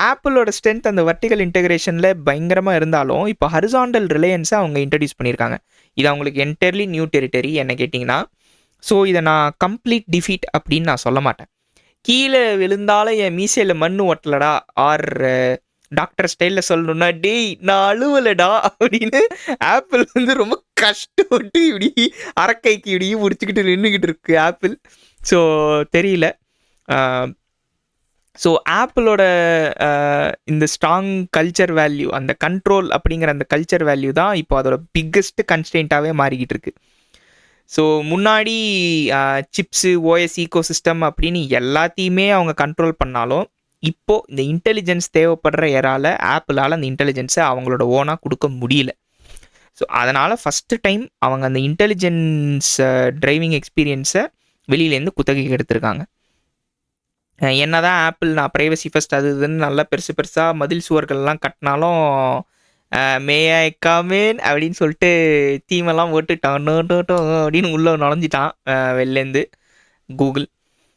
ஆப்பிளோட strength அந்த vertical இன்டெகிரேஷனில் பயங்கரமாக இருந்தாலும் இப்போ ஹரிசாண்டல் ரிலையன்ஸை அவங்க இன்ட்ரடியூஸ் பண்ணியிருக்காங்க. இது அவங்களுக்கு என்டையர்லி நியூ டெரிட்டரி என்ன கேட்டிங்கன்னா. ஸோ இதை நான் கம்ப்ளீட் டிஃபீட் அப்படின்னு நான் சொல்ல மாட்டேன். கீழே விழுந்தாலும் என் மீசையில் மண் ஒட்டலடா ஆர் டாக்டர் ஸ்டைலில் சொல்லணும்னா டேய் நான் அழுவலடா அப்படின்னு ஆப்பிள் வந்து ரொம்ப கஷ்டப்பட்டு இப்படி அரக்கைக்கு இப்படி முடிச்சுக்கிட்டு நின்றுக்கிட்டு இருக்கு ஆப்பிள். ஸோ தெரியல. ஸோ ஆப்பிளோட இந்த ஸ்ட்ராங் கல்ச்சர் வேல்யூ, அந்த கண்ட்ரோல் அப்படிங்கிற அந்த கல்ச்சர் வேல்யூ தான் இப்போ அதோட பிக்கஸ்ட் கன்ஸ்டெயின்ட்டாகவே மாறிக்கிட்டு இருக்கு. ஸோ முன்னாடி சிப்ஸு, ஓஎஸ் ஈகோசிஸ்டம் அப்படின்னு எல்லாத்தையுமே அவங்க கண்ட்ரோல் பண்ணாலும் இப்போது இந்த இன்டெலிஜென்ஸ் தேவைப்படுற ஏரால ஆப்பிளால் அந்த இன்டெலிஜென்ஸை அவங்களோட ஓனாக கொடுக்க முடியல. ஸோ அதனால் ஃபஸ்ட்டு டைம் அவங்க அந்த இன்டெலிஜென்ஸ் டிரைவிங் எக்ஸ்பீரியன்ஸை வெளியிலேருந்து குத்தகைக்கு எடுத்திருக்காங்க. என்னதான் ஆப்பிள் நான் ப்ரைவசி ஃபர்ஸ்ட் அது இதுன்னு நல்லா பெருசு பெருசாக மதில் சுவர்கள்லாம் கட்டினாலும் மே ஐ கமின் அப்படின்னு சொல்லிட்டு தீமெல்லாம் போட்டு டோ அப்படின்னு உள்ளே நுழைஞ்சிட்டான் வெளிலேருந்து கூகுள்.